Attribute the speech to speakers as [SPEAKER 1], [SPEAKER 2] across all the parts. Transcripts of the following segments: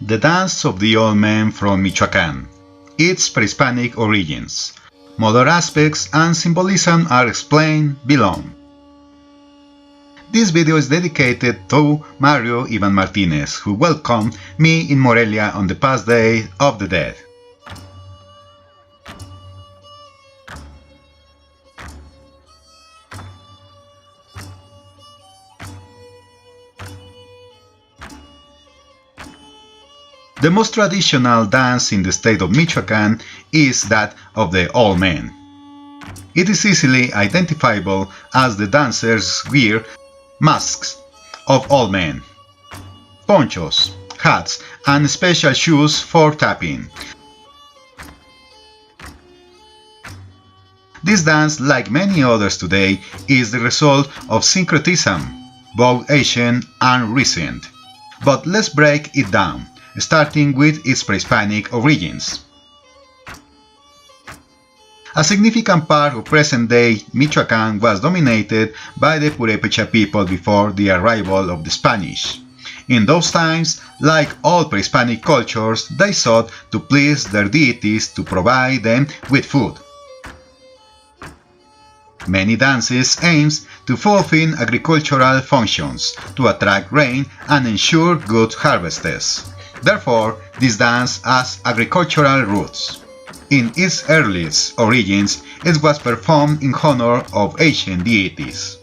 [SPEAKER 1] The Dance of the Old Men from Michoacan. Its pre-Hispanic origins. Modern aspects and symbolism are explained below. This video is dedicated to Mario Ivan Martinez, who welcomed me in Morelia on the past Day of the Dead. The most traditional dance in the state of Michoacan is that of the old men. It is easily identifiable as the dancers wear masks of old men, ponchos, hats, and special shoes for tapping. This dance, like many others today, is the result of syncretism, both ancient and recent. But let's break it down, starting with its pre-Hispanic origins. A significant part of present-day Michoacan was dominated by the Purepecha people before the arrival of the Spanish. In those times, like all pre-Hispanic cultures, they sought to please their deities to provide them with food. Many dances aims to fulfill agricultural functions, to attract rain and ensure good harvests. Therefore, this dance has agricultural roots. In its earliest origins, it was performed in honor of ancient deities.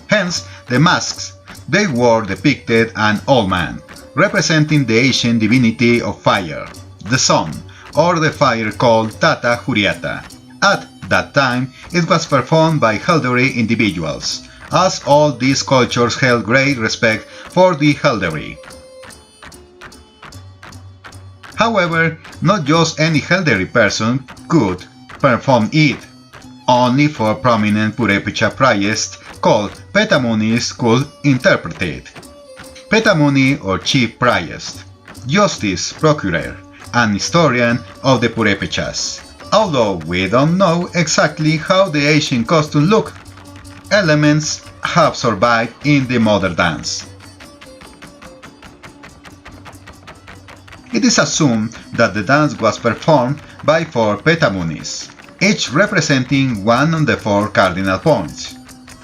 [SPEAKER 1] Hence, the masks they wore depicted an old man, representing the ancient divinity of fire, the sun, or the fire called Tata Juriata. At that time, it was performed by elderly individuals, as all these cultures held great respect for the elderly. However, not just any elderly person could perform it. Only four prominent Purepecha priests called Petamunis could interpret it. Petamuni or chief priest, justice procurer, and historian of the Purepechas. Although we don't know exactly how the ancient costume looked, elements have survived in the modern dance. It is assumed that the dance was performed by four Petamunis, each representing one of the four cardinal points,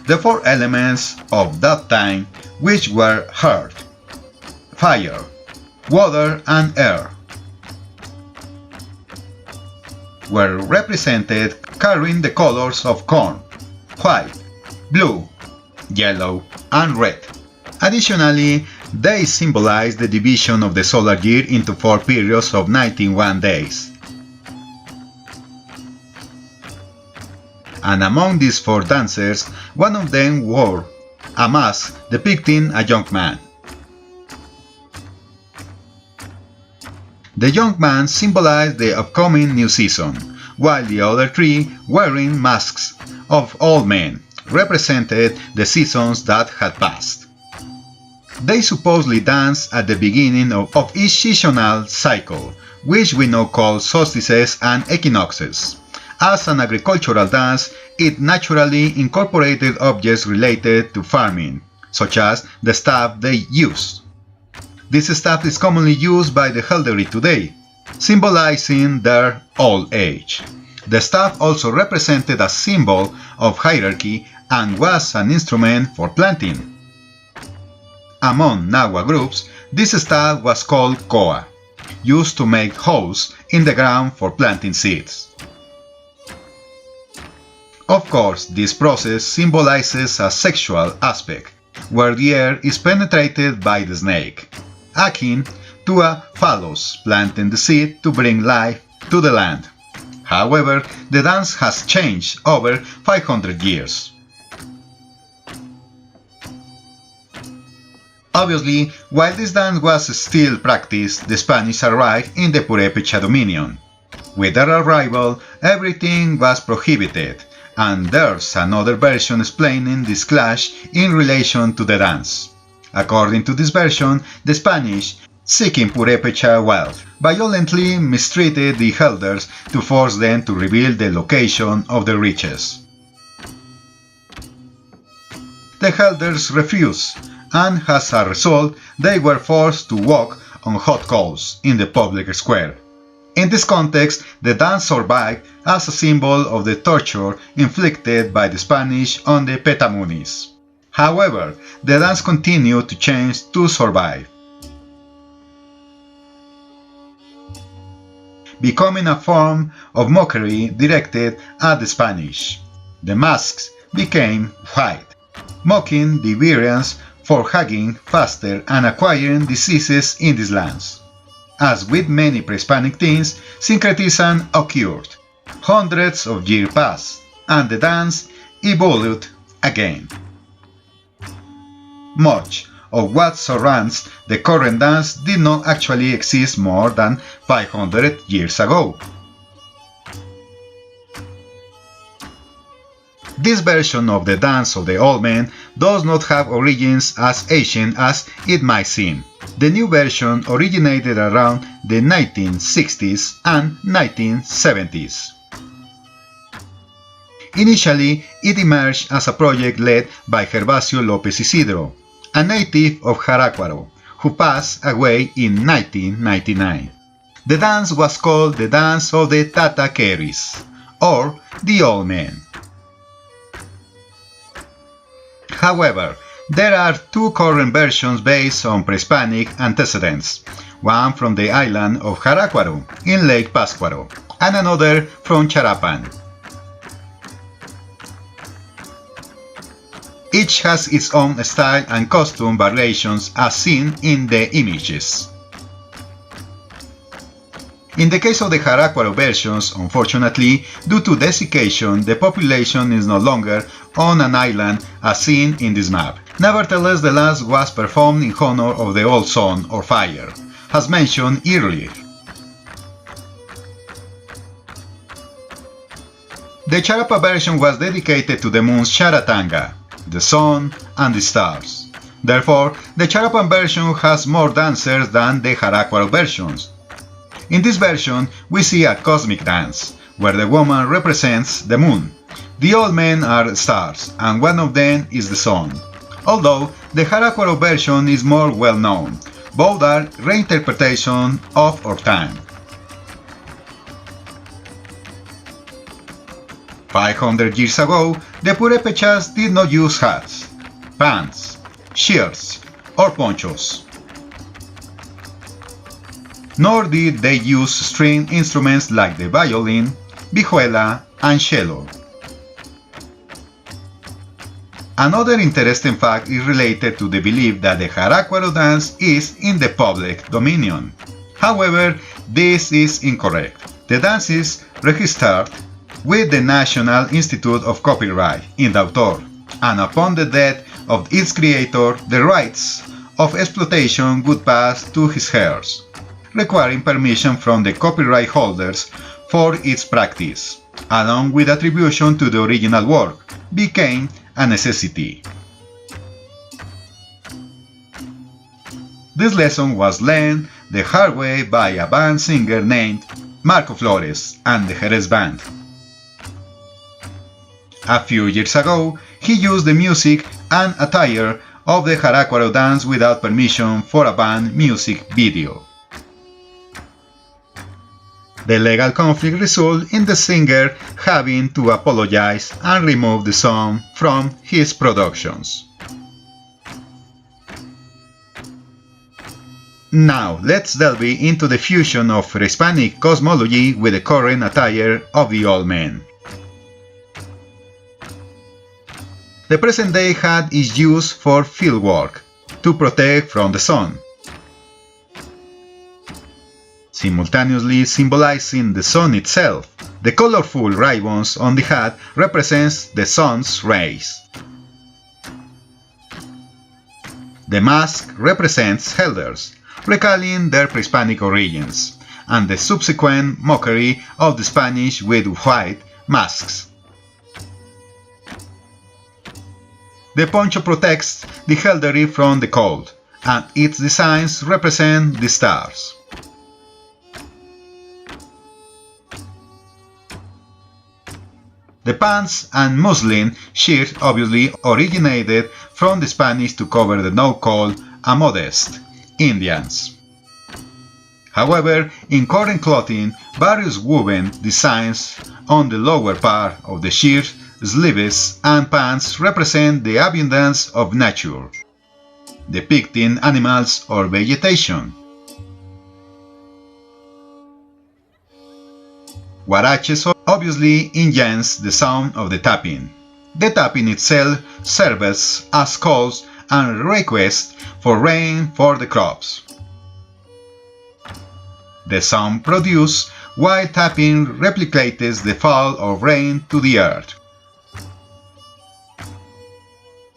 [SPEAKER 1] the four elements of that time, which were earth, fire, water, and air, were represented carrying the colors of corn, white, blue, yellow, and red. Additionally, they symbolize the division of the solar year into four periods of 91 days. And among these four dancers, one of them wore a mask depicting a young man. The young man symbolized the upcoming new season, while the other three, wearing masks of old men, represented the seasons that had passed. They supposedly dance at the beginning of each seasonal cycle, which we now call solstices and equinoxes. As an agricultural dance, it naturally incorporated objects related to farming, such as the staff they used. This staff is commonly used by the elderly today, symbolizing their old age. The staff also represented a symbol of hierarchy and was an instrument for planting. Among Nahua groups, this staff was called koa, used to make holes in the ground for planting seeds. Of course, this process symbolizes a sexual aspect, where the air is penetrated by the snake, akin to a phallus planting the seed to bring life to the land. However, the dance has changed over 500 years. Obviously, while this dance was still practiced, the Spanish arrived in the Purepecha dominion. With their arrival, everything was prohibited, and there's another version explaining this clash in relation to the dance. According to this version, the Spanish, seeking Purepecha wealth, violently mistreated the elders to force them to reveal the location of the riches. The elders refused, and as a result they were forced to walk on hot coals in the public square. In this context, the dance survived as a symbol of the torture inflicted by the Spanish on the Petamunis. However, the dance continued to change to survive, becoming a form of mockery directed at the Spanish. The masks became white, mocking the Iberians for hugging faster and acquiring diseases in these lands. As with many pre-Hispanic things, syncretism occurred. Hundreds of years passed, and the dance evolved again. Much of what surrounds the current dance did not actually exist more than 500 years ago. This version of the dance of the old men does not have origins as ancient as it might seem. The new version originated around the 1960s and 1970s. Initially, it emerged as a project led by Gervasio López Isidro, a native of Jarácuaro, who passed away in 1999. The dance was called the Dance of the Tataqueris, or the Old Men. However, there are two current versions based on pre-Hispanic antecedents, one from the island of Jarácuaro in Lake Pátzcuaro, and another from Charapan. Each has its own style and costume variations as seen in the images. In the case of the Jarácuaro versions, unfortunately, due to desiccation, the population is no longer on an island as seen in this map. Nevertheless, the dance was performed in honor of the old sun or fire, as mentioned earlier. The Charapa version was dedicated to the moon's Charatanga, the sun and the stars. Therefore, the Charapan version has more dancers than the Jarácuaro versions. In this version, we see a cosmic dance, where the woman represents the moon. The old men are stars, and one of them is the sun. Although the Jarácuaro version is more well known, both are reinterpretation of our time. 500 years ago, the Purepechas did not use hats, pants, shirts, or ponchos. Nor did they use string instruments like the violin, vihuela, and cello. Another interesting fact is related to the belief that the Jarácuaro dance is in the public dominion. However, this is incorrect. The dance is registered with the National Institute of Copyright in the autor, and upon the death of its creator, the rights of exploitation would pass to his heirs, requiring permission from the copyright holders for its practice, along with attribution to the original work, became a necessity. This lesson was learned the hard way by a band singer named Marco Flores and the Jerez Band. A few years ago, he used the music and attire of the Jarácuaro dance without permission for a band music video. The legal conflict resulted in the singer having to apologize and remove the song from his productions. Now, let's delve into the fusion of Hispanic cosmology with the current attire of the old men. The present day hat is used for fieldwork, to protect from the sun, simultaneously symbolizing the sun itself. The colorful ribbons on the hat represents the sun's rays. The mask represents elders, recalling their pre-Hispanic origins, and the subsequent mockery of the Spanish with white masks. The poncho protects the elderly from the cold, and its designs represent the stars. The pants and muslin shirt obviously originated from the Spanish to cover the now called a modest Indians. However, in current clothing, various woven designs on the lower part of the shirt, sleeves, and pants represent the abundance of nature, depicting animals or vegetation. Huaraches obviously enhance the sound of the tapping. The tapping itself serves as calls and requests for rain for the crops. The sound produced while tapping replicates the fall of rain to the earth.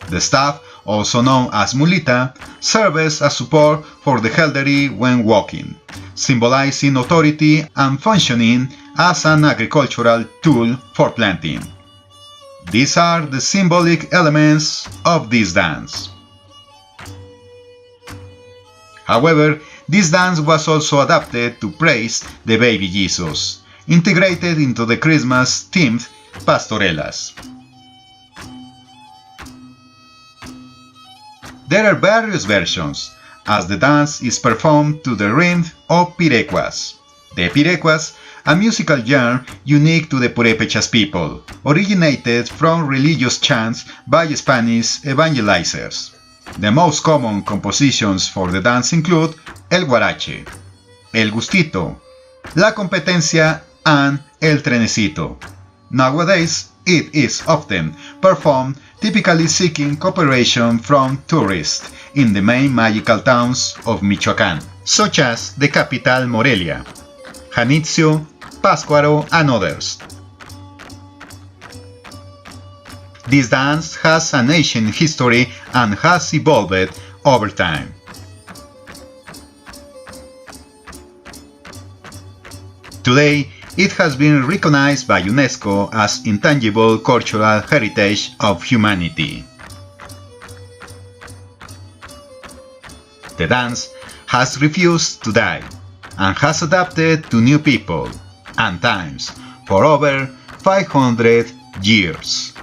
[SPEAKER 1] The staff, also known as mulita, serves as support for the elderly when walking, symbolizing authority and functioning as an agricultural tool for planting. These are the symbolic elements of this dance. However, this dance was also adapted to praise the baby Jesus, integrated into the Christmas-themed pastorelas. There are various versions, as the dance is performed to the rhythm of pirecuas. The pirecuas, a musical genre unique to the Purepecha's people, originated from religious chants by Spanish evangelizers. The most common compositions for the dance include el guarache, el gustito, la competencia, and el trenecito. Nowadays, it is often performed, typically seeking cooperation from tourists in the main magical towns of Michoacan, such as the capital Morelia, Asencio, Pátzcuaro, and others. This dance has an ancient history and has evolved over time. Today, it has been recognized by UNESCO as intangible cultural heritage of humanity. The dance has refused to die and has adapted to new people and times for over 500 years.